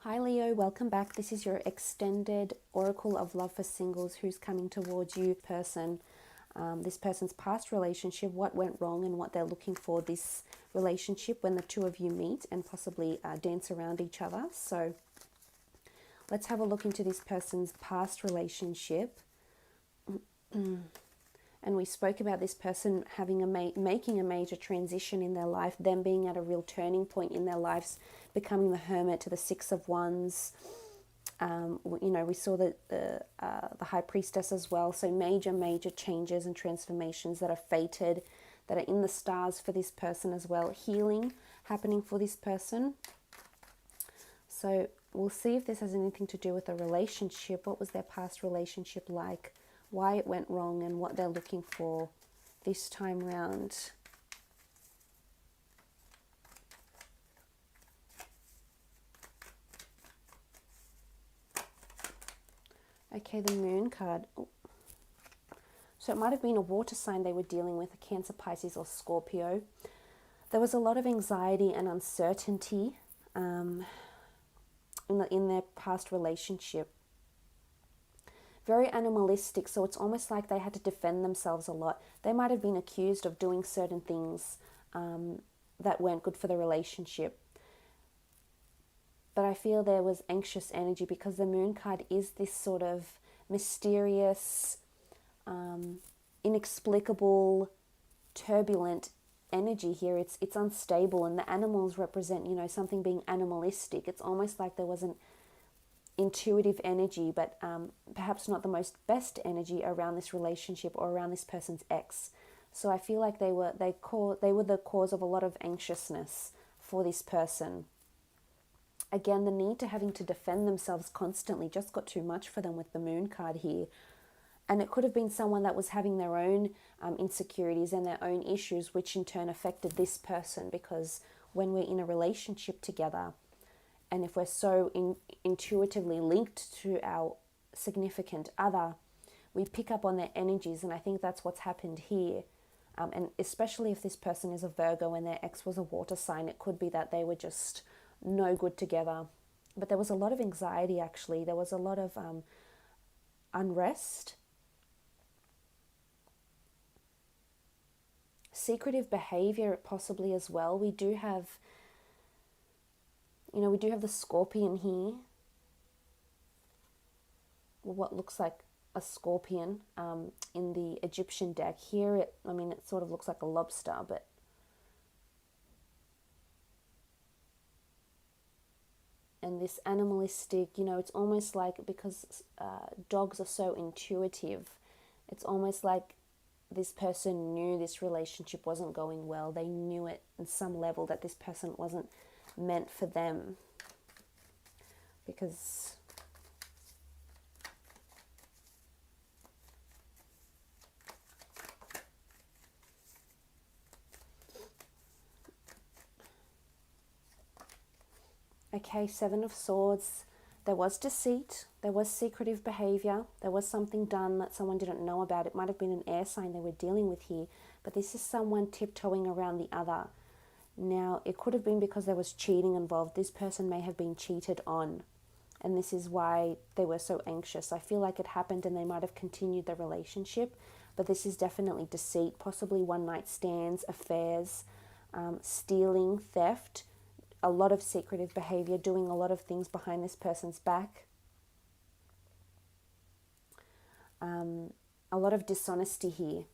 Hi Leo, welcome back. This is your extended Oracle of Love for Singles who's coming towards you person. This person's past relationship, what went wrong and what they're looking for this relationship when the two of you meet and possibly dance around each other. So let's have a look into this person's past relationship. And we spoke about this person having making a major transition in their life, them being at a real turning point in their lives, becoming the Hermit to the Six of Wands. We saw the High Priestess as well. So major changes and transformations that are fated, that are in the stars for this person as well. Healing happening for this person. So we'll see if this has anything to do with a relationship. What was their past relationship like? Why it went wrong and what they're looking for this time round. Okay, the Moon card. Oh. So it might have been a water sign they were dealing with, a Cancer, Pisces or Scorpio. There was a lot of anxiety and uncertainty in their past relationship. Very animalistic, so it's almost like they had to defend themselves a lot. They might have been accused of doing certain things that weren't good for the relationship. But I feel there was anxious energy because the Moon card is this sort of mysterious, inexplicable, turbulent energy here. It's unstable, and the animals represent, something being animalistic. It's almost like there wasn't intuitive energy, but perhaps not the most best energy around this relationship or around this person's ex. So I feel like they were the cause of a lot of anxiousness for this person. Again, the need to having to defend themselves constantly just got too much for them with the Moon card here. And it could have been someone that was having their own insecurities and their own issues, which in turn affected this person, because when we're in a relationship together, and if we're so intuitively linked to our significant other, we pick up on their energies. And I think that's what's happened here. And especially if this person is a Virgo and their ex was a water sign, it could be that they were just no good together. But there was a lot of anxiety, actually. There was a lot of unrest. Secretive behavior possibly as well. We do have the Scorpion here. What looks like a scorpion in the Egyptian deck. Here, it sort of looks like a lobster, but and this animalistic, it's almost like, because dogs are so intuitive, it's almost like this person knew this relationship wasn't going well. They knew it on some level that this person wasn't meant for them, because okay, Seven of Swords. There was deceit, there was secretive behavior, there was something done that someone didn't know about. It might have been an air sign they were dealing with here, but this is someone tiptoeing around the other. Now, it could have been because there was cheating involved. This person may have been cheated on, and this is why they were so anxious. I feel like it happened and they might have continued the relationship, but this is definitely deceit, possibly one-night stands, affairs, stealing, theft, a lot of secretive behavior, doing a lot of things behind this person's back. A lot of dishonesty here.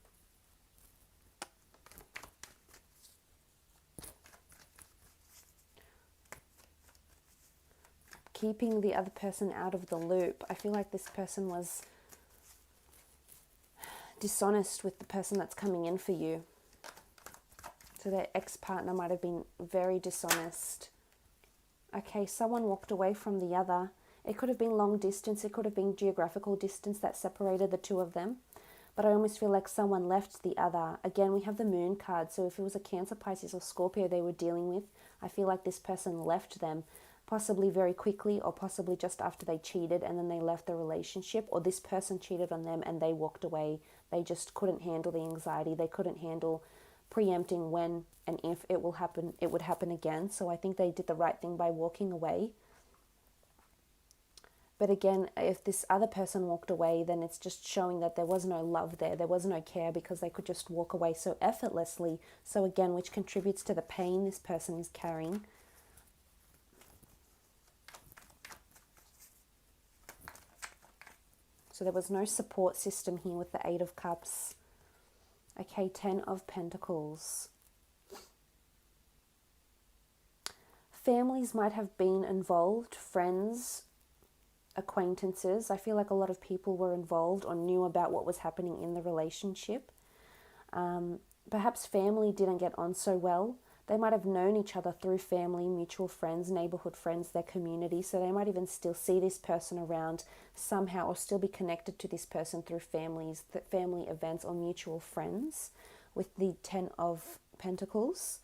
Keeping the other person out of the loop. I feel like this person was dishonest with the person that's coming in for you. So their ex-partner might have been very dishonest. Okay, someone walked away from the other. It could have been long distance. It could have been geographical distance that separated the two of them. But I almost feel like someone left the other. Again, we have the Moon card. So if it was a Cancer, Pisces or Scorpio they were dealing with, I feel like this person left them, possibly very quickly or possibly just after they cheated and then they left the relationship, or this person cheated on them and they walked away. They just couldn't handle the anxiety. They couldn't handle preempting when and if it would happen again. So I think they did the right thing by walking away. But again, if this other person walked away, then it's just showing that there was no love there. There was no care because they could just walk away so effortlessly. So again, which contributes to the pain this person is carrying. So there was no support system here with the Eight of Cups. Okay, 10 of Pentacles. Families might have been involved, friends, acquaintances. I feel like a lot of people were involved or knew about what was happening in the relationship. Perhaps family didn't get on so well. They might have known each other through family, mutual friends, neighborhood friends, their community. So they might even still see this person around somehow or still be connected to this person through families, family events or mutual friends with the 10 of Pentacles.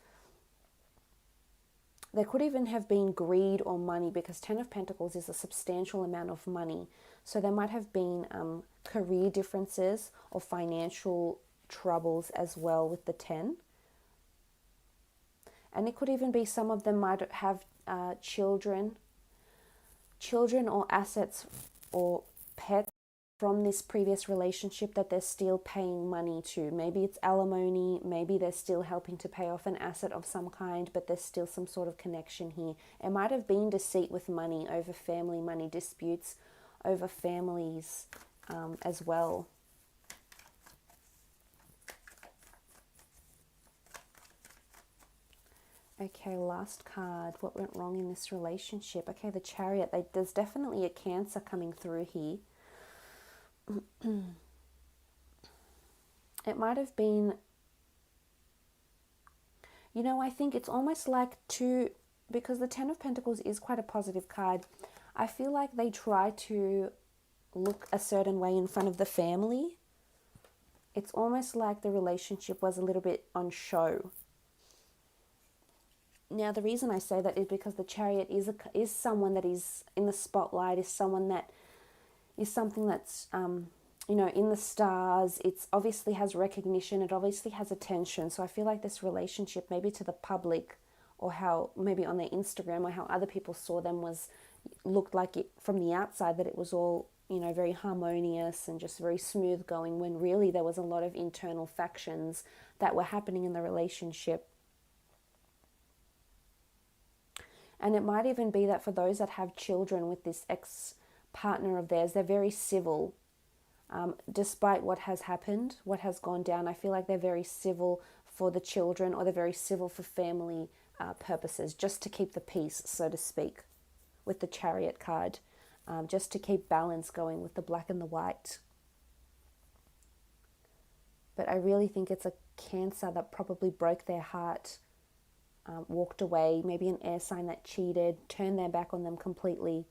There could even have been greed or money because 10 of Pentacles is a substantial amount of money. So there might have been career differences or financial troubles as well with the 10. And it could even be some of them might have children or assets or pets from this previous relationship that they're still paying money to. Maybe it's alimony, maybe they're still helping to pay off an asset of some kind, but there's still some sort of connection here. It might have been deceit with money, over family money disputes, over families as well. Okay, last card. What went wrong in this relationship? Okay, the Chariot. There's definitely a Cancer coming through here. It might have been, you know, I think it's almost like because the 10 of Pentacles is quite a positive card. I feel like they try to look a certain way in front of the family. It's almost like the relationship was a little bit on show. Now, the reason I say that is because the Chariot is someone that is in the spotlight, is someone that is something that's, you know, in the stars. It's obviously has recognition. It obviously has attention. So I feel like this relationship, maybe to the public, or how maybe on their Instagram or how other people saw them, looked like it from the outside, that it was all, you know, very harmonious and just very smooth going, when really there was a lot of internal factions that were happening in the relationship. And it might even be that for those that have children with this ex-partner of theirs, they're very civil. Despite what has happened, what has gone down, I feel like they're very civil for the children, or they're very civil for family purposes, just to keep the peace, so to speak, with the Chariot card, just to keep balance going with the black and the white. But I really think it's a Cancer that probably broke their heart, walked away, maybe an air sign that cheated, turned their back on them completely.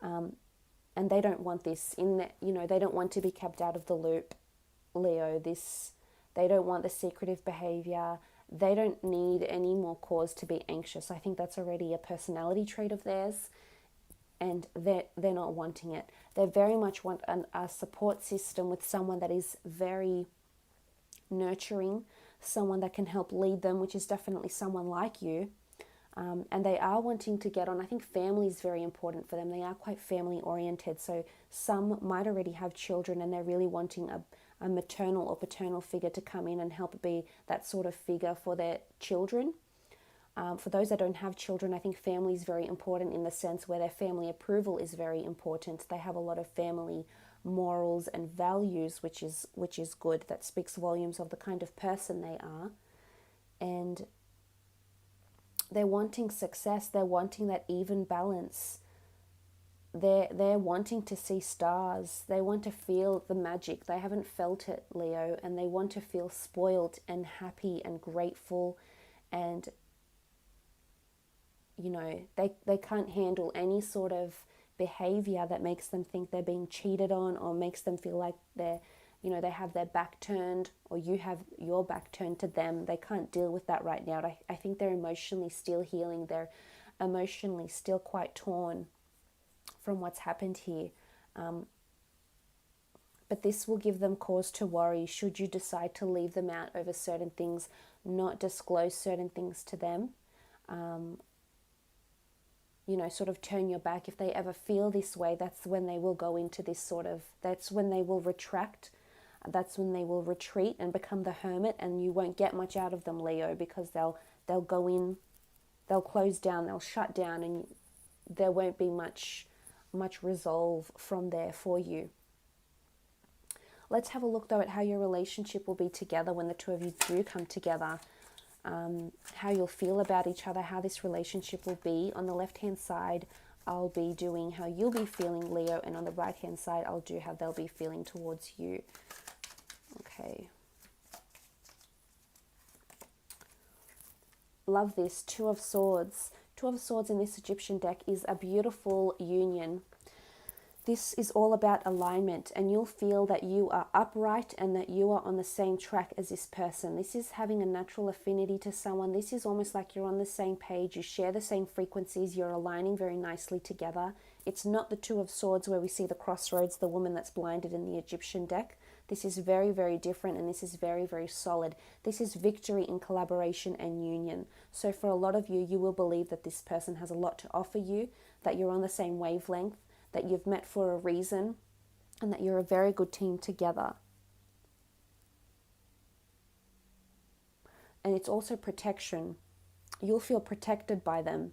And they don't want this in the, you know, they don't want to be kept out of the loop, Leo. They don't want the secretive behavior. They don't need any more cause to be anxious. I think that's already a personality trait of theirs, and they're not wanting it. They very much want a support system with someone that is very nurturing, someone that can help lead them, which is definitely someone like you. And they are wanting to get on. I think family is very important for them. They are quite family oriented. So some might already have children, and they're really wanting a maternal or paternal figure to come in and help be that sort of figure for their children. For those that don't have children, I think family is very important in the sense where their family approval is very important. They have a lot of family morals and values, which is good. That speaks volumes of the kind of person they are. And they're wanting success. They're wanting that even balance. They're wanting to see stars. They want to feel the magic. They haven't felt it, Leo, and they want to feel spoiled and happy and grateful. And, you know, they can't handle any sort of behavior that makes them think they're being cheated on, or makes them feel like they're, you know, they have their back turned, or you have your back turned to them. They can't deal with that right now. I think they're emotionally still healing. They're emotionally still quite torn from what's happened here. But this will give them cause to worry should you decide to leave them out over certain things, not disclose certain things to them. you know, sort of turn your back, if they ever feel this way, that's when they will go into this sort of, that's when they will retract. That's when they will retreat and become the hermit, and you won't get much out of them, Leo, because they'll go in, they'll close down, they'll shut down, and there won't be much resolve from there for you. Let's have a look though at how your relationship will be together when the two of you do come together. How you'll feel about each other, how this relationship will be. On the left hand side, I'll be doing how you'll be feeling, Leo, and on the right hand side, I'll do how they'll be feeling towards you. Okay. Love this. Two of Swords. Two of Swords in this Egyptian deck is a beautiful union. This is all about alignment, and you'll feel that you are upright and that you are on the same track as this person. This is having a natural affinity to someone. This is almost like you're on the same page. You share the same frequencies. You're aligning very nicely together. It's not the Two of Swords where we see the crossroads, the woman that's blinded in the Egyptian deck. This is very, very different, and this is very, very solid. This is victory in collaboration and union. So for a lot of you, you will believe that this person has a lot to offer you, that you're on the same wavelength, that you've met for a reason, and that you're a very good team together. And it's also protection. You'll feel protected by them.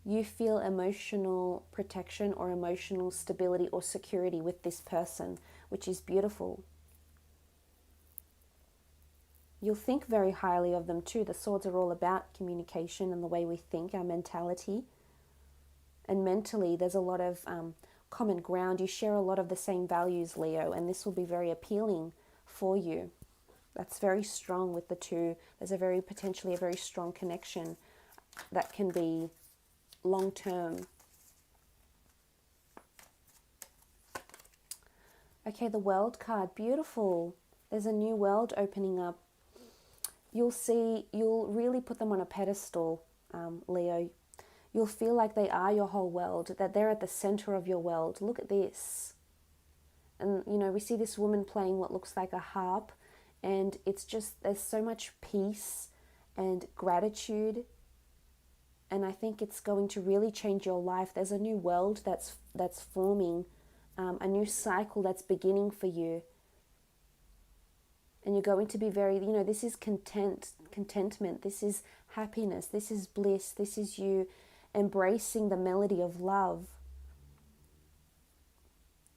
You feel emotional protection or emotional stability or security with this person, which is beautiful. You'll think very highly of them too. The swords are all about communication and the way we think, our mentality. And mentally, there's a lot of common ground. You share a lot of the same values, Leo, and this will be very appealing for you. That's very strong with the two. There's potentially a very strong connection that can be long-term. Okay, the World card, beautiful. There's a new world opening up. You'll really put them on a pedestal, Leo. You'll feel like they are your whole world, that they're at the center of your world. Look at this. And, you know, we see this woman playing what looks like a harp, and it's just, there's so much peace and gratitude. And I think it's going to really change your life. There's a new world that's forming, a new cycle that's beginning for you. And you're going to be very, you know, this is contentment, this is happiness, this is bliss, this is you embracing the melody of love.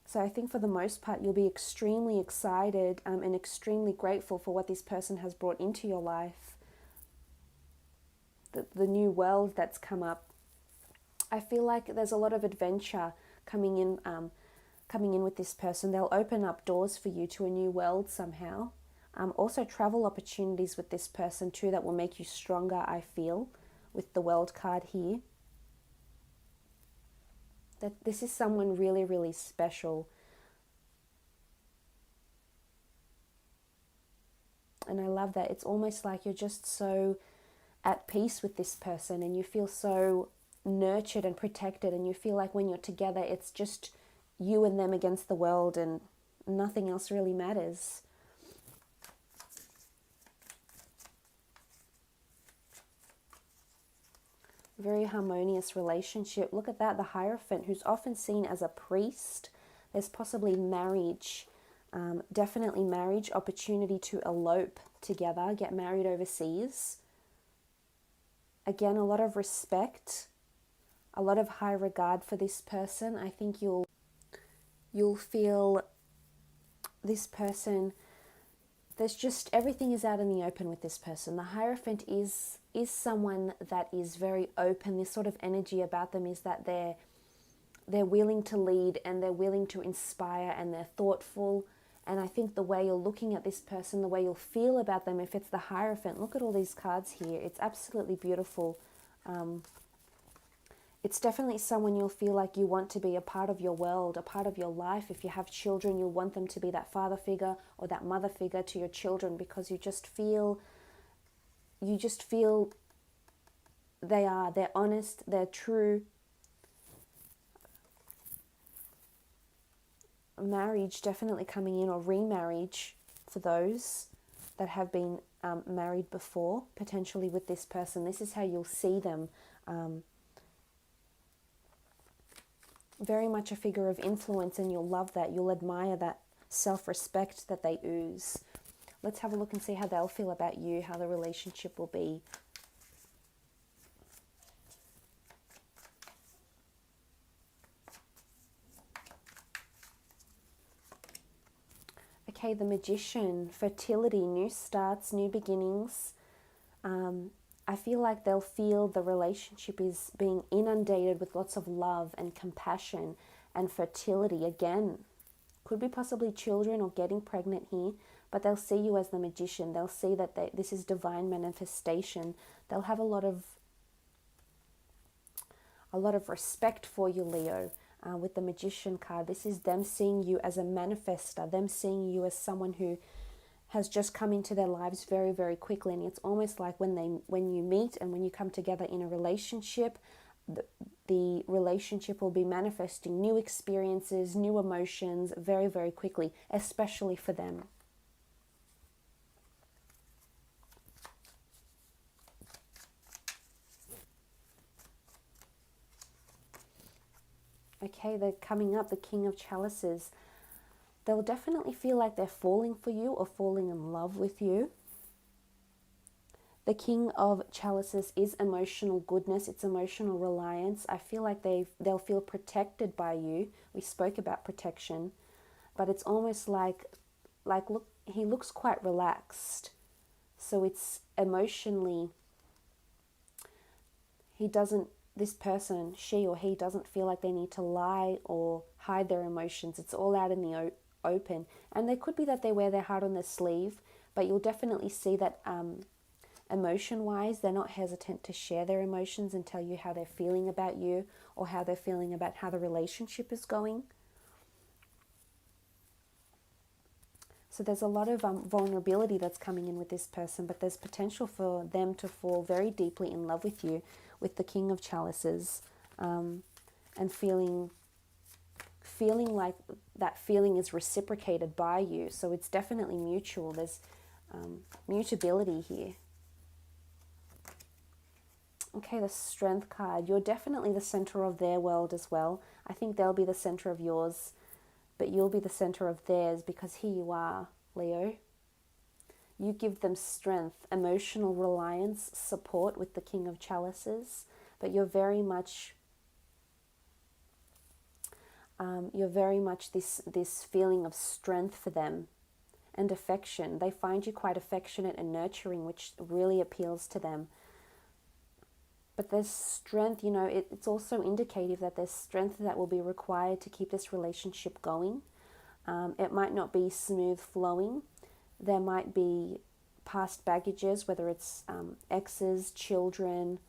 So I think for the most part, you'll be extremely excited and extremely grateful for what this person has brought into your life. The new world that's come up. I feel like there's a lot of adventure coming in with this person. They'll open up doors for you to a new world somehow. Also travel opportunities with this person too that will make you stronger, I feel, with the World card here. That this is someone really, really special. And I love that. It's almost like you're just so at peace with this person, and you feel so nurtured and protected, and you feel like when you're together, it's just you and them against the world, and nothing else really matters. Very harmonious relationship. Look at that, the Hierophant, who's often seen as a priest. There's possibly marriage, definitely marriage, opportunity to elope together, get married overseas. Again, a lot of respect, a lot of high regard for this person. I think you'll feel this person, there's just, everything is out in the open with this person. The Hierophant is someone that is very open. This sort of energy about them is that they're willing to lead, and they're willing to inspire, and they're thoughtful. And I think the way you're looking at this person, the way you'll feel about them, if it's the Hierophant, look at all these cards here. It's absolutely beautiful. It's definitely someone you'll feel like you want to be a part of your world, a part of your life. If you have children, you'll want them to be that father figure or that mother figure to your children, because you just feel they're honest, they're true. Marriage definitely coming in, or remarriage for those that have been married before, potentially with this person. This is how you'll see them. Very much a figure of influence, and you'll love that. You'll admire that self-respect that they ooze. Let's have a look and see how they'll feel about you, how the relationship will be. Okay, the Magician, fertility, new starts, new beginnings. I feel like they'll feel the relationship is being inundated with lots of love and compassion and fertility. Again, could be possibly children or getting pregnant here, but they'll see you as the Magician. They'll see that this is divine manifestation. They'll have a lot of respect for you, Leo. With the Magician card, this is them seeing you as a manifester, them seeing you as someone who has just come into their lives very, very quickly. And it's almost like when you meet and when you come together in a relationship, the relationship will be manifesting new experiences, new emotions very, very quickly, especially for them. Okay, they're coming up, the King of Chalices. They'll definitely feel like they're falling for you or falling in love with you. The King of Chalices is emotional goodness. It's emotional reliance. I feel like they'll feel protected by you. We spoke about protection. But it's almost like look, he looks quite relaxed. So it's emotionally, this person, she or he, doesn't feel like they need to lie or hide their emotions. It's all out in the open. And there could be that they wear their heart on their sleeve, but you'll definitely see that emotion-wise, they're not hesitant to share their emotions and tell you how they're feeling about you or how they're feeling about how the relationship is going. So there's a lot of vulnerability that's coming in with this person, but there's potential for them to fall very deeply in love with you, with the King of Chalices, and feeling like that feeling is reciprocated by you. So it's definitely mutual. There's mutability here. Okay, the Strength card. You're definitely the center of their world as well. I think they'll be the center of yours, but you'll be the center of theirs, because here you are, Leo. You give them strength, emotional reliance, support with the King of Chalices, but you're very much this feeling of strength for them and affection. They find you quite affectionate and nurturing, which really appeals to them. But there's strength, it's also indicative that there's strength that will be required to keep this relationship going. It might not be smooth flowing. There might be past baggages, whether it's exes, children,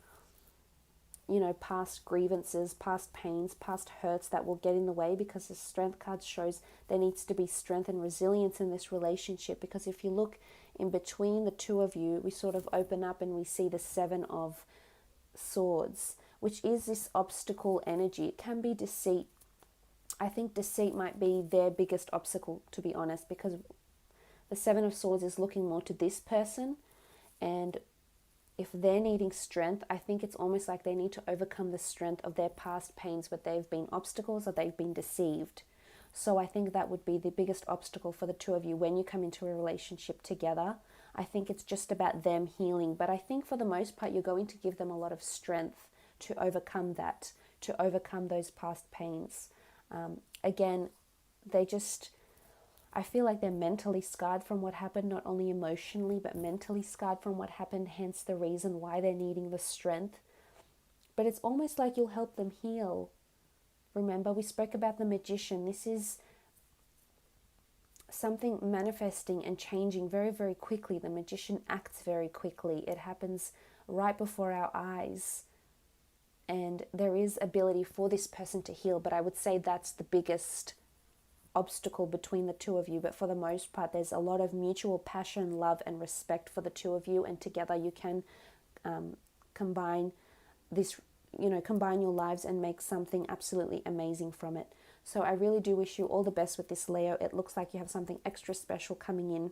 past grievances, past pains, past hurts that will get in the way, because the Strength card shows there needs to be strength and resilience in this relationship. Because if you look in between the two of you, we sort of open up and we see the Seven of Swords, which is this obstacle energy. It can be deceit. I think deceit might be their biggest obstacle, to be honest, because the Seven of Swords is looking more to this person, and if they're needing strength, I think it's almost like they need to overcome the strength of their past pains, but they've been obstacles or they've been deceived. So I think that would be the biggest obstacle for the two of you when you come into a relationship together. I think it's just about them healing, but I think for the most part you're going to give them a lot of strength to overcome that, to overcome those past pains. Again, I feel like they're mentally scarred from what happened, not only emotionally, but mentally scarred from what happened, hence the reason why they're needing the strength. But it's almost like you'll help them heal. Remember, we spoke about the Magician. This is something manifesting and changing very, very quickly. The Magician acts very quickly. It happens right before our eyes. And there is ability for this person to heal, but I would say that's the biggest obstacle between the two of you. But for the most part, there's a lot of mutual passion, love, and respect for the two of you, and together you can combine your lives and make something absolutely amazing from it. So I really do wish you all the best with this, Leo. It looks like you have something extra special coming in